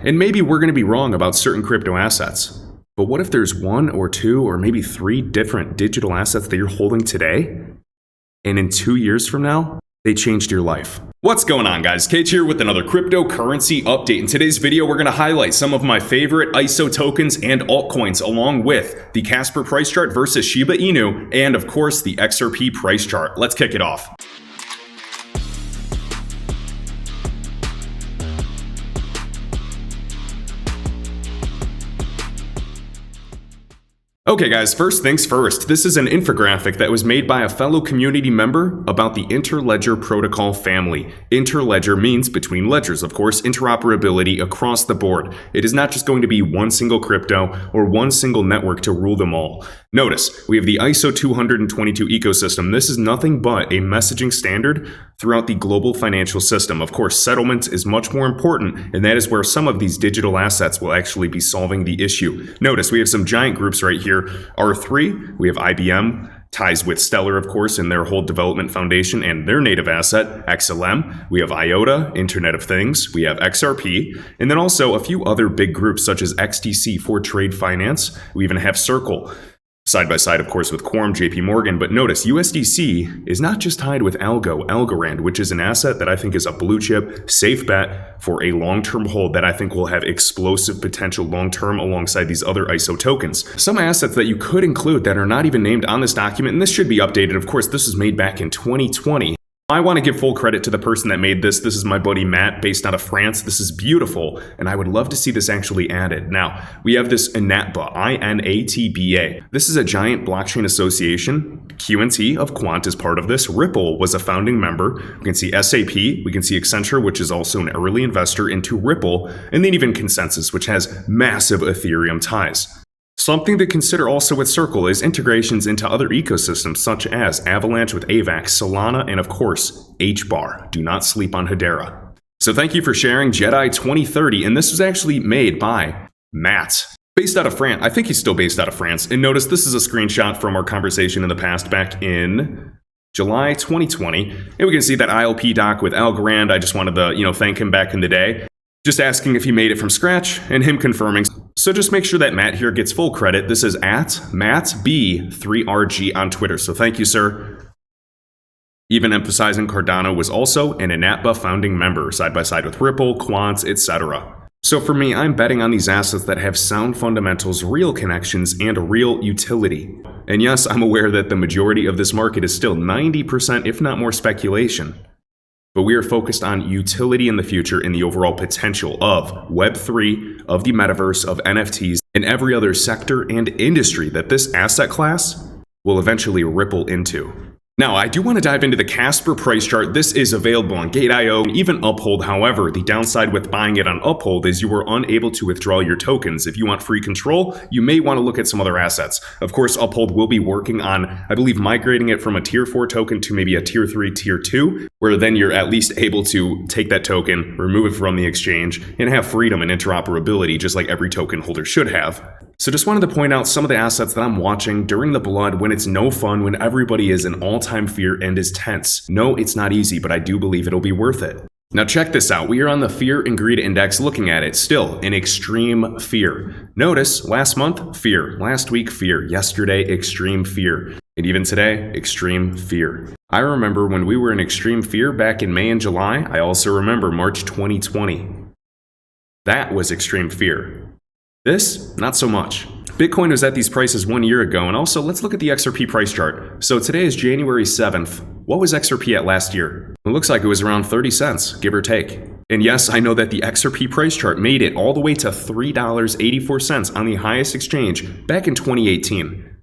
And maybe we're going to be wrong about certain crypto assets. But what if there's one or two or maybe three different digital assets that you're holding today, and in 2 years from now, they changed your life? What's going on, guys? Kate here with another cryptocurrency update. In today's video, we're going to highlight some of my favorite ISO tokens and altcoins, along with the Casper price chart versus Shiba Inu, and of course, the XRP price chart. Let's kick it off. Okay guys, first things first, this is an infographic that was made by a fellow community member about the Interledger Protocol family. Interledger means between ledgers, of course, interoperability across the board. It is not just going to be one single crypto or one single network to rule them all. Notice, we have the ISO 222 ecosystem. This is nothing but a messaging standard throughout the global financial system. Of course, settlement is much more important, and that is where some of these digital assets will actually be solving the issue. Notice, we have some giant groups right here. R3, we have IBM, ties with Stellar, of course, in their whole development foundation and their native asset, XLM. We have IOTA, Internet of Things. We have XRP, and then also a few other big groups such as XTC for trade finance. We even have Circle. Side by side, of course, with Quorum, JP Morgan. But notice, USDC is not just tied with Algorand, which is an asset that I think is a blue chip, safe bet for a long-term hold that I think will have explosive potential long-term alongside these other ISO tokens. Some assets that you could include that are not even named on this document, and this should be updated. Of course, this was made back in 2020. I want to give full credit to the person that made this. This is my buddy Matt, based out of France. This is beautiful, and I would love to see this actually added. Now, we have this INATBA, I-N-A-T-B-A. This is a giant blockchain association. QNT of Quant is part of this. Ripple was a founding member. We can see SAP, we can see Accenture, which is also an early investor into Ripple, and then even Consensus, which has massive Ethereum ties. Something to consider also with Circle is integrations into other ecosystems such as Avalanche with AVAX, Solana, and of course, HBAR. Do not sleep on Hedera. So thank you for sharing Jedi 2030, and this was actually made by Matt. Based out of France. I think he's still based out of France. And notice this is a screenshot from our conversation in the past back in July 2020. And we can see that ILP doc with Algorand. I just wanted to, thank him back in the day. Just asking if he made it from scratch and him confirming. So just make sure that Matt here gets full credit. This is at MattB3RG on Twitter. So thank you, sir. Even emphasizing Cardano was also an INATBA founding member, side by side with Ripple, Quant, etc. So for me, I'm betting on these assets that have sound fundamentals, real connections, and real utility. And yes, I'm aware that the majority of this market is still 90%, if not more, speculation. But we are focused on utility in the future and the overall potential of Web3, of the metaverse, of NFTs, and every other sector and industry that this asset class will eventually ripple into. Now, I do want to dive into the Casper price chart. This is available on Gate.io and even Uphold. However, the downside with buying it on Uphold is you are unable to withdraw your tokens. If you want free control, you may want to look at some other assets. Of course, Uphold will be working on, I believe, migrating it from a tier 4 token to maybe a tier 3, tier 2, where then you're at least able to take that token, remove it from the exchange, and have freedom and interoperability, just like every token holder should have. So just wanted to point out some of the assets that I'm watching during the blood when it's no fun, when everybody is in all-time fear and is tense. No, it's not easy, but I do believe it'll be worth it. Now check this out. We are on the Fear and Greed Index looking at it. Still in extreme fear. Notice last month, fear. Last week, fear. Yesterday, extreme fear. And even today, extreme fear. I remember when we were in extreme fear back in May and July. I also remember March 2020. That was extreme fear. This, not so much. Bitcoin was at these prices 1 year ago, and also let's look at the XRP price chart. So today is January 7th. What was XRP at last year? It looks like it was around 30 cents, give or take. And yes, I know that the XRP price chart made it all the way to $3.84 on the highest exchange back in 2018.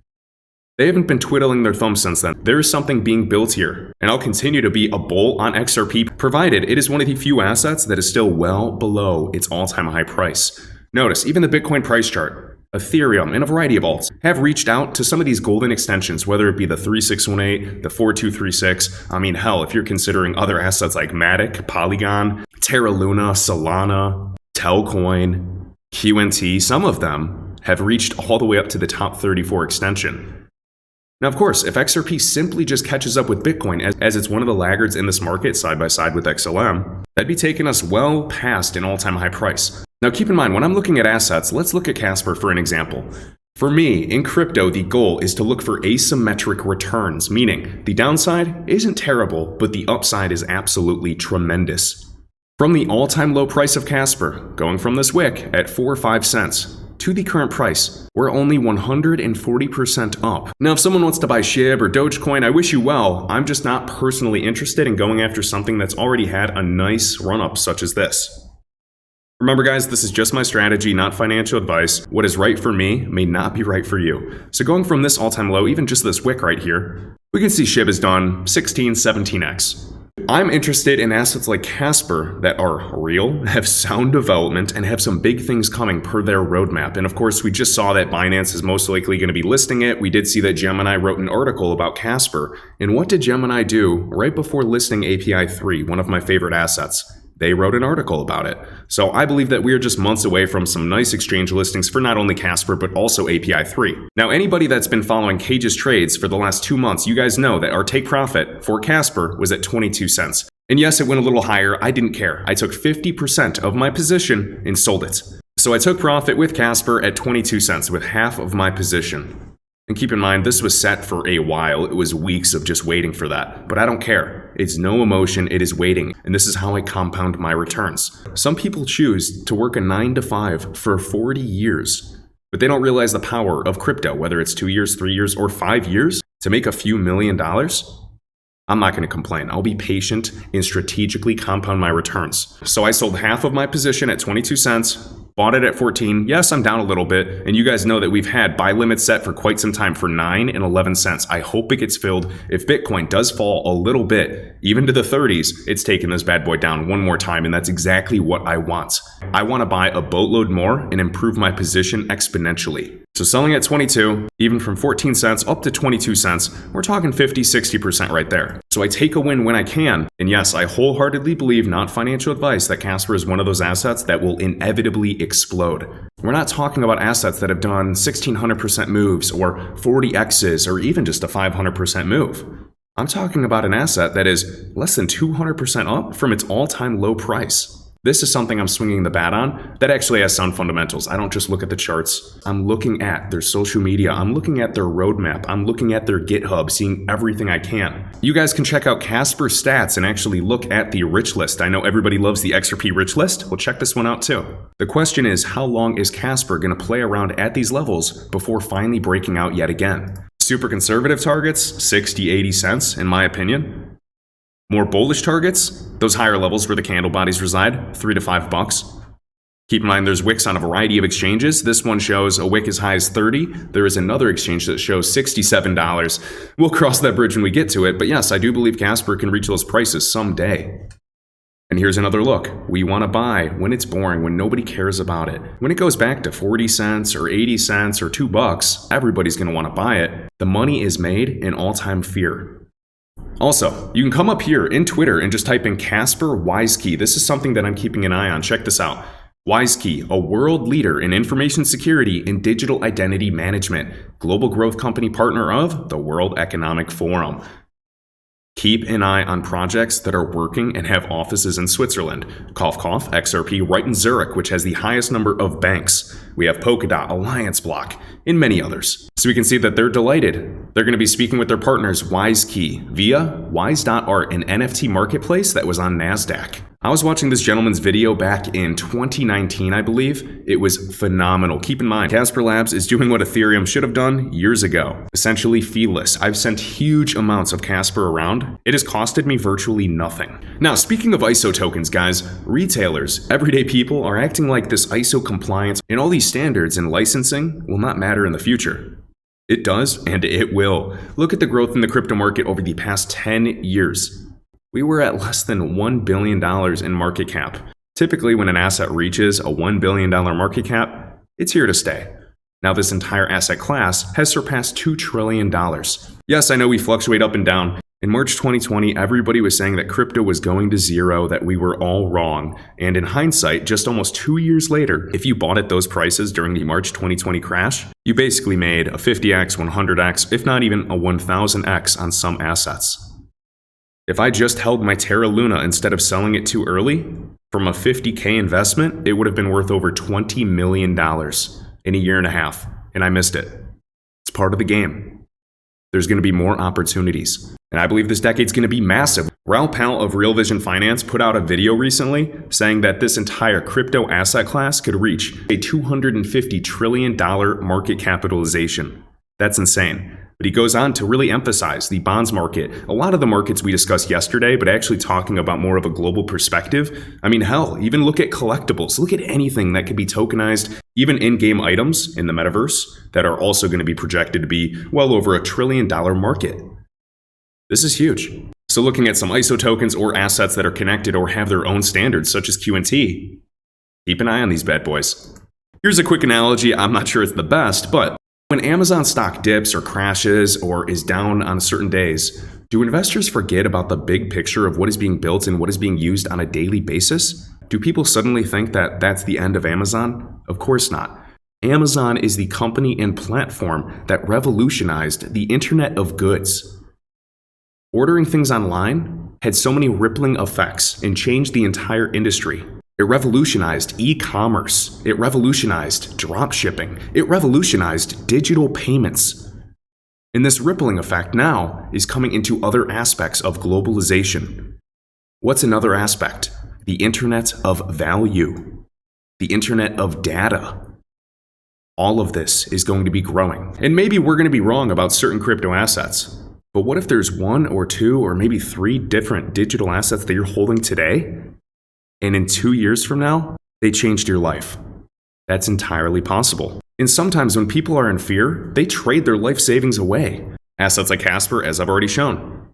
They haven't been twiddling their thumbs since then. There is something being built here, and I'll continue to be a bull on XRP, provided it is one of the few assets that is still well below its all-time high price. Notice, even the Bitcoin price chart, Ethereum, and a variety of alts have reached out to some of these golden extensions, whether it be the 3618, the 4236. I mean, hell, if you're considering other assets like Matic, Polygon, Terra Luna, Solana, Telcoin, QNT, some of them have reached all the way up to the top 34 extension. Now, of course, if XRP simply just catches up with Bitcoin as it's one of the laggards in this market side by side with XLM, that'd be taking us well past an all-time high price. Now keep in mind, when I'm looking at assets, let's look at Casper for an example. For me, in crypto, the goal is to look for asymmetric returns, meaning the downside isn't terrible, but the upside is absolutely tremendous. From the all-time low price of Casper, going from this wick at 4 or 5 cents, to the current price, we're only 140% up. Now, if someone wants to buy SHIB or Dogecoin, I wish you well. I'm just not personally interested in going after something that's already had a nice run-up such as this. Remember guys, this is just my strategy, not financial advice. What is right for me may not be right for you. So going from this all-time low, even just this wick right here, we can see SHIB has done 16, 17x. I'm interested in assets like Casper that are real, have sound development, and have some big things coming per their roadmap. And of course, we just saw that Binance is most likely going to be listing it. We did see that Gemini wrote an article about Casper. And what did Gemini do right before listing API 3, one of my favorite assets? They wrote an article about it. So I believe that we are just months away from some nice exchange listings for not only Casper, but also API 3. Now, anybody that's been following Cage's trades for the last 2 months, you guys know that our take profit for Casper was at 22 cents. And yes, it went a little higher. I didn't care. I took 50% of my position and sold it. So I took profit with Casper at 22 cents with half of my position. And keep in mind, this was set for a while. It was weeks of just waiting for that. But I don't care. It's no emotion. It is waiting. And this is how I compound my returns. Some people choose to work a 9 to 5 for 40 years. But they don't realize the power of crypto, whether it's 2 years, 3 years, or 5 years, to make a few $1 million. I'm not going to complain. I'll be patient and strategically compound my returns. So I sold half of my position at 22 cents, bought it at 14. Yes, I'm down a little bit. And you guys know that we've had buy limits set for quite some time for 9 and 11 cents. I hope it gets filled. If Bitcoin does fall a little bit, even to the 30s, it's taking this bad boy down one more time. And that's exactly what I want. I want to buy a boatload more and improve my position exponentially. So selling at 22, even from 14 cents up to 22 cents, we're talking 50, 60% right there. So I take a win when I can. And yes, I wholeheartedly believe, not financial advice, that Casper is one of those assets that will inevitably explode. We're not talking about assets that have done 1600% moves or 40x's or even just a 500% move. I'm talking about an asset that is less than 200% up from its all-time low price. This is something I'm swinging the bat on that actually has sound fundamentals. I don't just look at the charts. I'm looking at their social media. I'm looking at their roadmap. I'm looking at their GitHub, seeing everything I can. You guys can check out Casper's stats and actually look at the rich list. I know everybody loves the XRP rich list. Well, check this one out too. The question is, how long is Casper going to play around at these levels before finally breaking out yet again? Super conservative targets, 60, 80 cents, in my opinion. More bullish targets, those higher levels where the candle bodies reside, $3 to $5. Keep in mind there's wicks on a variety of exchanges. This one shows a wick as high as 30. There is another exchange that shows $67. We'll cross that bridge when we get to it, but yes, I do believe Casper can reach those prices someday. And here's another look. We want to buy when it's boring, when nobody cares about it. When it goes back to 40 cents or 80 cents or $2, everybody's going to want to buy it. The money is made in all-time fear. Also, you can come up here in Twitter and just type in Casper Wyskey. This is something that I'm keeping an eye on. Check this out. Wyskey, a world leader in information security and digital identity management, global growth company partner of the World Economic Forum. Keep an eye on projects that are working and have offices in Switzerland. Cough, cough, XRP right in Zurich, which has the highest number of banks. We have Polkadot, Alliance Block, and many others. So we can see that they're delighted. They're going to be speaking with their partners, Wyskey, via Wise.art, an NFT marketplace that was on NASDAQ. I was watching this gentleman's video back in 2019, I believe. It was phenomenal. Keep in mind, Casper Labs is doing what Ethereum should have done years ago. Essentially feeless. I've sent huge amounts of Casper around. It has costed me virtually nothing. Now, speaking of ISO tokens, guys, retailers, everyday people are acting like this ISO compliance and all these standards and licensing will not matter in the future. It does, and it will. Look at the growth in the crypto market over the past 10 years. We were at less than $1 billion in market cap. Typically, when an asset reaches a $1 billion market cap, it's here to stay. Now, this entire asset class has surpassed $2 trillion. Yes, I know we fluctuate up and down. In March 2020, everybody was saying that crypto was going to zero, that we were all wrong. And in hindsight, just almost 2 years later, if you bought at those prices during the March 2020 crash, you basically made a 50x, 100x, if not even a 1000x on some assets. If I just held my Terra Luna instead of selling it too early, From a $50K investment, it would have been worth over $20 million in a year and a half, and I missed it. It's part of the game. There's going to be more opportunities, and I believe this decade's going to be massive. Raoul Pal of Real Vision Finance put out a video recently saying that this entire crypto asset class could reach a $250 trillion market capitalization. That's insane. But he goes on to really emphasize the bonds market, a lot of the markets we discussed yesterday, but actually talking about more of a global perspective. I mean, hell, even look at collectibles. Look at anything that could be tokenized, even in-game items in the metaverse that are also going to be projected to be well over $1 trillion market. This is huge. So looking at some ISO tokens or assets that are connected or have their own standards, such as Q&T, keep an eye on these bad boys. Here's a quick analogy. I'm not sure it's the best, but when Amazon stock dips or crashes or is down on certain days, do investors forget about the big picture of what is being built and what is being used on a daily basis? Do people suddenly think that that's the end of Amazon? Of course not. Amazon is the company and platform that revolutionized the Internet of Goods. Ordering things online had so many rippling effects and changed the entire industry. It revolutionized e-commerce. It revolutionized drop shipping. It revolutionized digital payments. And this rippling effect now is coming into other aspects of globalization. What's another aspect? The Internet of Value. The Internet of Data. All of this is going to be growing. And maybe we're going to be wrong about certain crypto assets. But what if there's one or two or maybe three different digital assets that you're holding today, and in 2 years from now, they changed your life? That's entirely possible. And sometimes when people are in fear, they trade their life savings away. Assets like Casper, as I've already shown.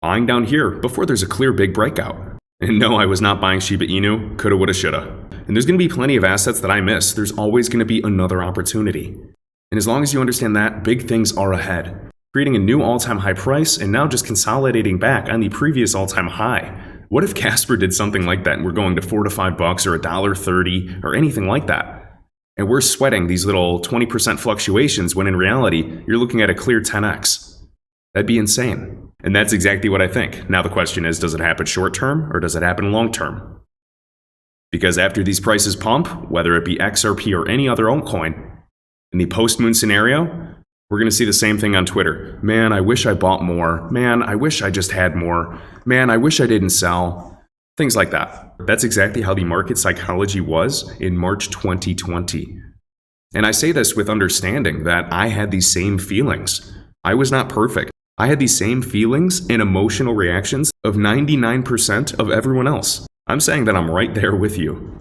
Buying down here before there's a clear big breakout. And no, I was not buying Shiba Inu, coulda, woulda, shoulda. And there's going to be plenty of assets that I miss. There's always going to be another opportunity. And as long as you understand that, big things are ahead. Creating a new all-time high price and now just consolidating back on the previous all-time high. What if Casper did something like that and we're going to $4 to $5 or $1.30 or anything like that? And we're sweating these little 20% fluctuations when in reality, you're looking at a clear 10x. That'd be insane. And that's exactly what I think. Now the question is, does it happen short term or does it happen long term? Because after these prices pump, whether it be XRP or any other altcoin, in the post-moon scenario, we're going to see the same thing on Twitter. Man, I wish I bought more. Man, I wish I just had more. Man, I wish I didn't sell. Things like that. That's exactly how the market psychology was in March 2020. And I say this with understanding that I had these same feelings. I was not perfect. I had these same feelings and emotional reactions of 99% of everyone else. I'm saying that I'm right there with you.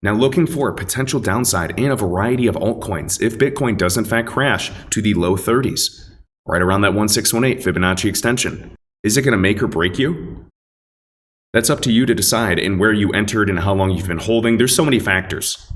Now looking for a potential downside in a variety of altcoins if Bitcoin does in fact crash to the low 30s, right around that 1618 Fibonacci extension. Is it going to make or break you? That's up to you to decide in where you entered and how long you've been holding. There's so many factors.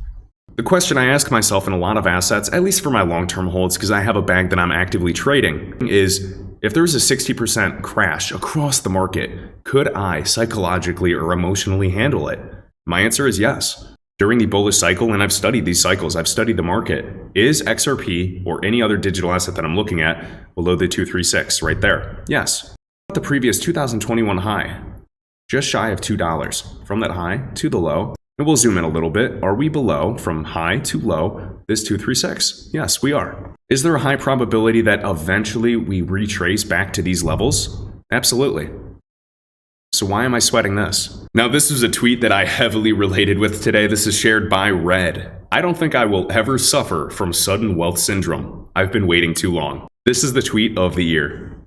The question I ask myself in a lot of assets, at least for my long-term holds because I have a bag that I'm actively trading, is if there's a 60% crash across the market, could I psychologically or emotionally handle it? My answer is yes. During the bullish cycle, and I've studied these cycles, I've studied the market, is XRP or any other digital asset that I'm looking at below the 236 right there? Yes. The previous 2021 high, just shy of $2 from that high to the low. And we'll zoom in a little bit. Are we below from high to low this 236? Yes, we are. Is there a high probability that eventually we retrace back to these levels? Absolutely. So why am I sweating this? Now, this is a tweet that I heavily related with today. This is shared by Red. I don't think I will ever suffer from sudden wealth syndrome. I've been waiting too long. This is the tweet of the year.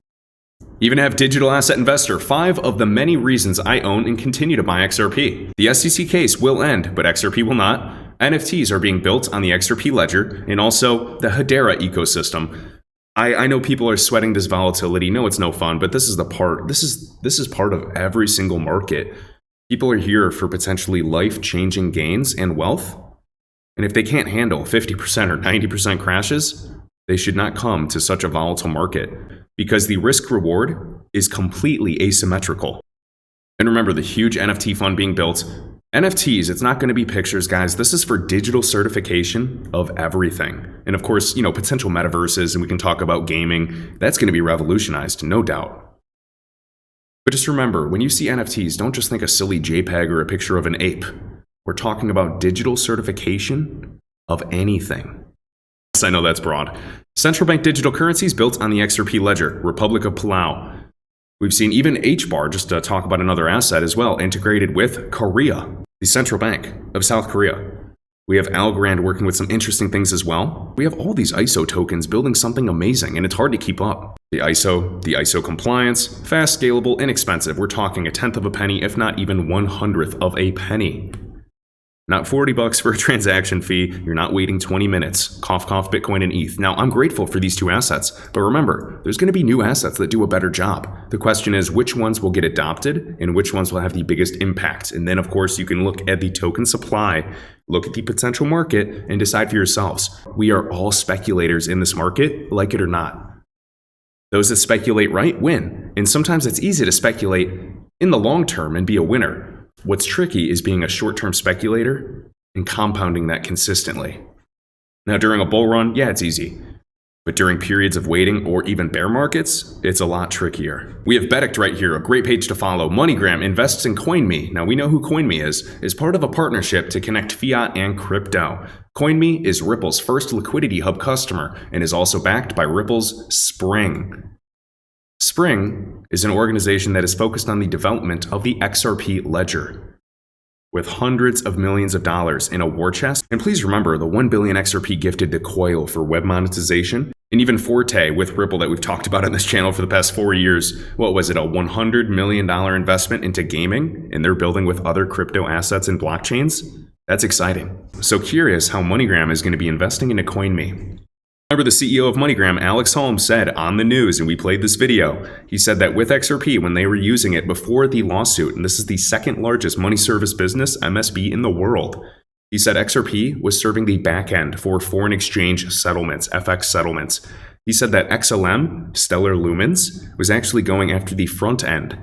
Even have digital asset investor, 5 of the many reasons I own and continue to buy XRP. The SEC case will end, but XRP will not. NFTs are being built on the XRP ledger and also the Hedera ecosystem. I know people are sweating this volatility. No, it's no fun, but this is the part. This is part of every single market. People are here for potentially life-changing gains and wealth. And if they can't handle 50% or 90% crashes, they should not come to such a volatile market because the risk reward is completely asymmetrical. And remember the huge NFT fund being built. NFTs, it's not going to be pictures, guys. This is for digital certification of everything. And of course, potential metaverses, and we can talk about gaming. That's going to be revolutionized, no doubt. But just remember, when you see NFTs, don't just think a silly JPEG or a picture of an ape. We're talking about digital certification of anything. Yes, I know that's broad. Central bank digital currencies built on the XRP ledger, Republic of Palau. We've seen even HBAR, just to talk about another asset as well, integrated with Korea, the central bank of South Korea. We have Algorand working with some interesting things as well. We have all these ISO tokens building something amazing, and it's hard to keep up. The ISO compliance, fast, scalable, inexpensive. We're talking a tenth of a penny, if not even 1/100th of a penny. Not $40 for a transaction fee. You're not waiting 20 minutes. Cough, cough, Bitcoin and ETH. Now, I'm grateful for these two assets, but remember, there's going to be new assets that do a better job. The question is which ones will get adopted and which ones will have the biggest impact. And then, of course, you can look at the token supply, look at the potential market, and decide for yourselves. We are all speculators in this market, like it or not. Those that speculate right win. And sometimes it's easy to speculate in the long term and be a winner. What's tricky is being a short-term speculator and compounding that consistently. Now, during a bull run, yeah, it's easy. But during periods of waiting or even bear markets, it's a lot trickier. We have Bedict right here, a great page to follow. MoneyGram invests in CoinMe. Now, we know who CoinMe is part of a partnership to connect fiat and crypto. CoinMe is Ripple's first liquidity hub customer and is also backed by Ripple's Spring. Spring is an organization that is focused on the development of the XRP ledger, with hundreds of millions of dollars in a war chest. And please remember, the 1 billion XRP gifted to Coil for web monetization, and even Forte with Ripple that we've talked about on this channel for the past 4 years. What was it, a $100 million investment into gaming, and they're building with other crypto assets and blockchains? That's exciting. So curious how MoneyGram is going to be investing into CoinMe. Remember, the CEO of MoneyGram, Alex Holmes, said on the news, and we played this video, he said that with XRP, when they were using it before the lawsuit, and this is the second largest money service business, MSB, in the world, he said XRP was serving the back end for foreign exchange settlements, FX settlements. He said that XLM, Stellar Lumens, was actually going after the front end.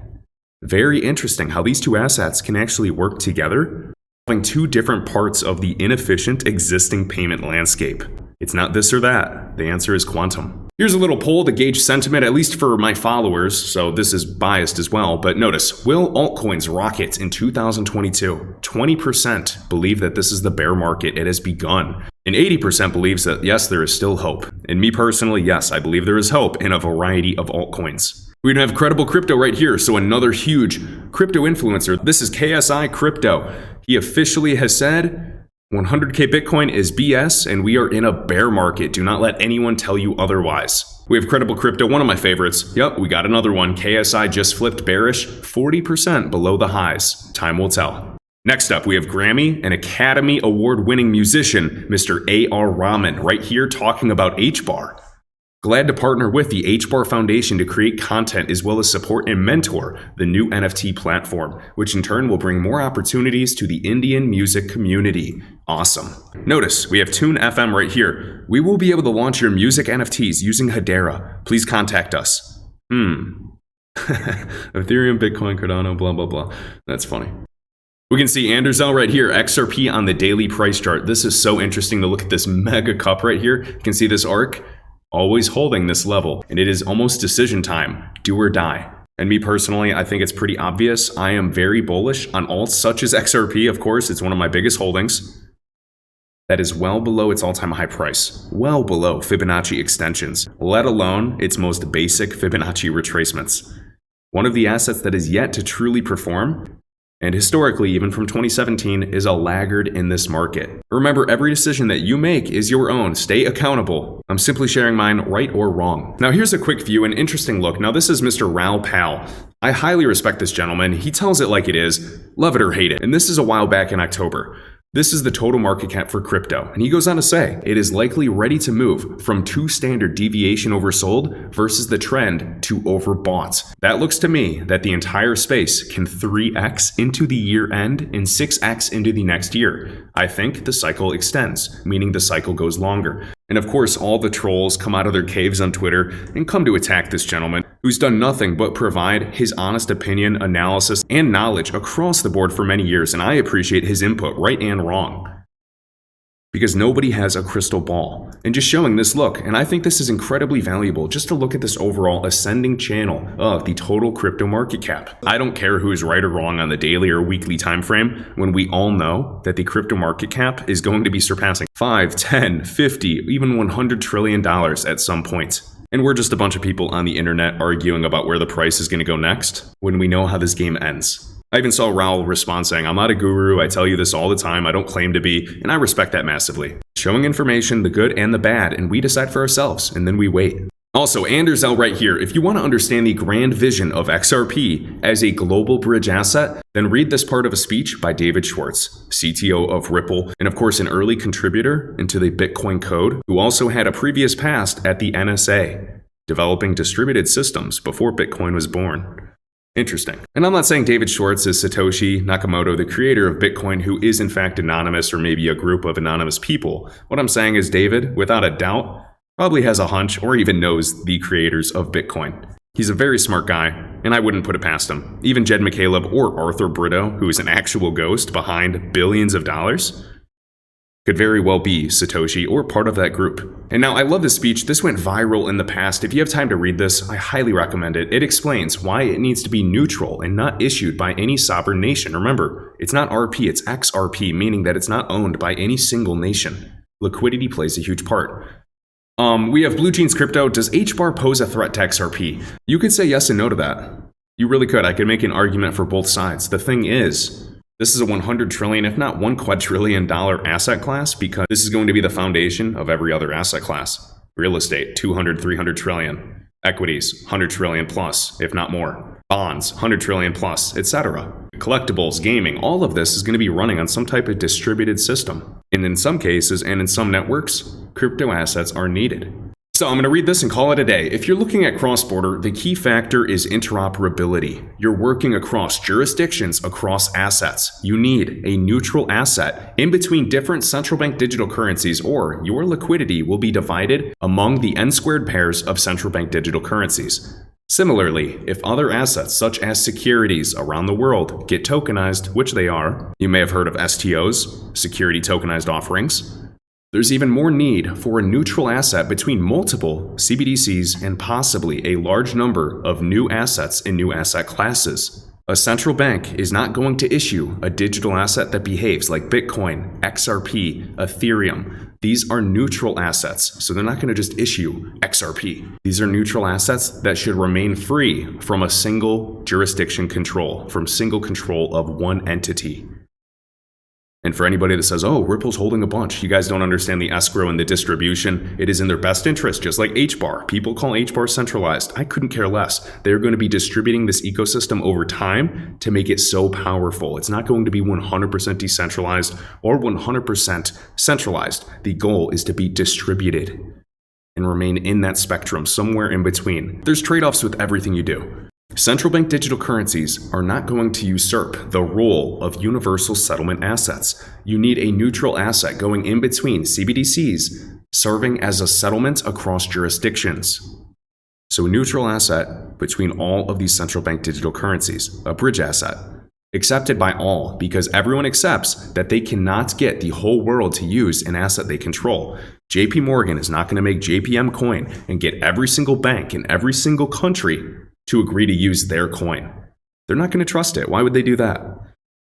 Very interesting how these two assets can actually work together, having two different parts of the inefficient existing payment landscape. It's not this or that. The answer is quantum. Here's a little poll to gauge sentiment, at least for my followers, so this is biased as well, but notice, will altcoins rocket in 2022? 20% believe that this is the bear market, it has begun. And 80% believes that, yes, there is still hope. And me personally, yes, I believe there is hope in a variety of altcoins. We have Credible Crypto right here, so another huge crypto influencer. This is KSI Crypto. He officially has said 100K Bitcoin is BS and we are in a bear market. Do not let anyone tell you otherwise. We have Credible Crypto, one of my favorites. Yep, we got another one. KSI just flipped bearish, 40% below the highs. Time will tell. Next up, we have Grammy and Academy Award-winning musician, Mr. A.R. Rahman, right here talking about HBAR. Glad to partner with the HBAR Foundation to create content as well as support and mentor the new NFT platform, which in turn will bring more opportunities to the Indian music community. Awesome. Notice, we have tunefm right here. We will be able to launch your music NFTs using Hedera. Please contact us. Ethereum, Bitcoin, Cardano, blah, blah, blah. That's funny. We can see Anderzel right here, XRP on the daily price chart. This is so interesting to look at this mega cup right here. You can see this arc. Always holding this level, and it is almost decision time, do or die. And me personally, I think it's pretty obvious. I am very bullish on alts such as XRP, of course, it's one of my biggest holdings. That is well below its all-time high price, well below Fibonacci extensions, let alone its most basic Fibonacci retracements. One of the assets that is yet to truly perform, and historically, even from 2017, is a laggard in this market. Remember, every decision that you make is your own. Stay accountable. I'm simply sharing mine, right or wrong. Now here's a quick view, an interesting look. Now this is Mr. Raoul Pal. I highly respect this gentleman. He tells it like it is, love it or hate it. And this is a while back in October. This is the total market cap for crypto. And he goes on to say, it is likely ready to move from 2 standard deviation oversold versus the trend to overbought. That looks to me that the entire space can 3x into the year end and 6x into the next year. I think the cycle extends, meaning the cycle goes longer. And of course, all the trolls come out of their caves on Twitter and come to attack this gentleman who's done nothing but provide his honest opinion, analysis, and knowledge across the board for many years, and I appreciate his input, right and wrong. because nobody has a crystal ball. And just showing this look, and I think this is incredibly valuable just to look at this overall ascending channel of the total crypto market cap. I don't care who is right or wrong on the daily or weekly time frame when we all know that the crypto market cap is going to be surpassing 5, 10, 50, even $100 trillion at some point. And we're just a bunch of people on the internet arguing about where the price is going to go next when we know how this game ends. I even saw Raul respond saying, "I'm not a guru, I tell you this all the time, I don't claim to be," and I respect that massively. Showing information, the good and the bad, and we decide for ourselves, and then we wait. Also, Anders L right here, if you want to understand the grand vision of XRP as a global bridge asset, then read this part of a speech by David Schwartz, CTO of Ripple, and of course an early contributor into the Bitcoin code, who also had a previous past at the NSA, developing distributed systems before Bitcoin was born. Interesting. And I'm not saying David Schwartz is Satoshi Nakamoto, the creator of Bitcoin, who is in fact anonymous or maybe a group of anonymous people. What I'm saying is David, without a doubt, probably has a hunch or even knows the creators of Bitcoin. He's a very smart guy, and I wouldn't put it past him. Even Jed McCaleb or Arthur Brito, who is an actual ghost behind billions of dollars, could very well be Satoshi or part of that group. And now I love this speech. This went viral in the past. If you have time to read this, I highly recommend it. It explains why it needs to be neutral and not issued by any sovereign nation. Remember, it's not RP, it's XRP, meaning that it's not owned by any single nation. Liquidity plays a huge part. We have Blue Jeans Crypto. Does HBAR pose a threat to XRP? You could say yes and no to that. You really could. I could make an argument for both sides. The thing is, this is a $100 trillion, if not $1 quadrillion asset class, because this is going to be the foundation of every other asset class. Real estate, 200, 300 trillion. Equities, 100 trillion plus, if not more. Bonds, 100 trillion plus, etc. Collectibles, gaming, all of this is going to be running on some type of distributed system. And in some cases, and in some networks, crypto assets are needed. So I'm going to read this and call it a day. If you're looking at cross-border, the key factor is interoperability. You're working across jurisdictions, across assets. You need a neutral asset in between different central bank digital currencies, or your liquidity will be divided among the n-squared pairs of central bank digital currencies. Similarly, if other assets such as securities around the world get tokenized, which they are, you may have heard of STOs, security tokenized offerings, there's even more need for a neutral asset between multiple CBDCs and possibly a large number of new assets in new asset classes. A central bank is not going to issue a digital asset that behaves like Bitcoin, XRP, Ethereum. These are neutral assets, so they're not going to just issue XRP. These are neutral assets that should remain free from a single jurisdiction control, from single control of one entity. And for anybody that says, "Oh, Ripple's holding a bunch," you guys don't understand the escrow and the distribution. It is in their best interest, just like HBAR. People call HBAR centralized. I couldn't care less. They're going to be distributing this ecosystem over time to make it so powerful. It's not going to be 100% decentralized or 100% centralized. The goal is to be distributed and remain in that spectrum, somewhere in between. There's trade-offs with everything you do. Central bank digital currencies are not going to usurp the role of universal settlement assets. You need a neutral asset going in between CBDCs, serving as a settlement across jurisdictions. So a neutral asset between all of these central bank digital currencies, a bridge asset, accepted by all because everyone accepts that they cannot get the whole world to use an asset they control. JP Morgan is not going to make JPM coin and get every single bank in every single country to agree to use their coin. They're not going to trust it. Why would they do that?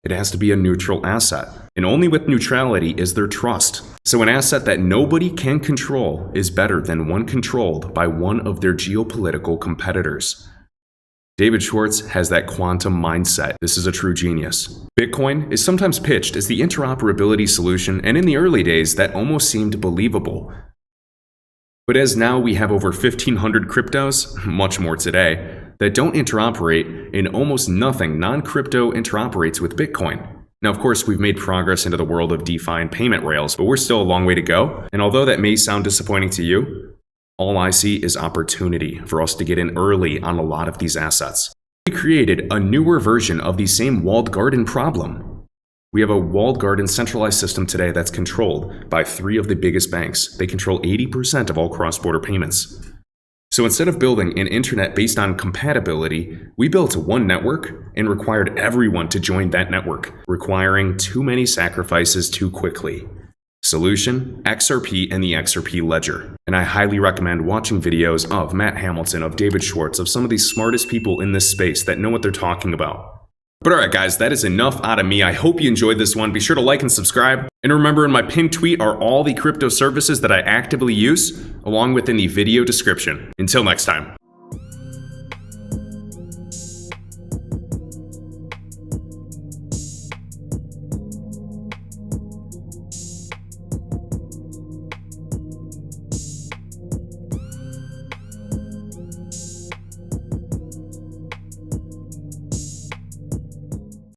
It has to be a neutral asset. And only with neutrality is there trust. So an asset that nobody can control is better than one controlled by one of their geopolitical competitors. David Schwartz has that quantum mindset. This is a true genius. Bitcoin is sometimes pitched as the interoperability solution, and in the early days, that almost seemed believable. But as now we have over 1,500 cryptos, much more today, that don't interoperate, and almost nothing non-crypto interoperates with Bitcoin. Now, of course, we've made progress into the world of DeFi and payment rails, but we're still a long way to go. And although that may sound disappointing to you, all I see is opportunity for us to get in early on a lot of these assets. We created a newer version of the same walled garden problem. We have a walled garden centralized system today that's controlled by 3 of the biggest banks. They control 80% of all cross-border payments. So instead of building an internet based on compatibility, we built one network and required everyone to join that network, requiring too many sacrifices too quickly. Solution, XRP and the XRP ledger. And I highly recommend watching videos of Matt Hamilton, of David Schwartz, of some of the smartest people in this space that know what they're talking about. But alright guys, that is enough out of me. I hope you enjoyed this one. Be sure to like and subscribe. And remember, in my pinned tweet are all the crypto services that I actively use, along with in the video description. Until next time.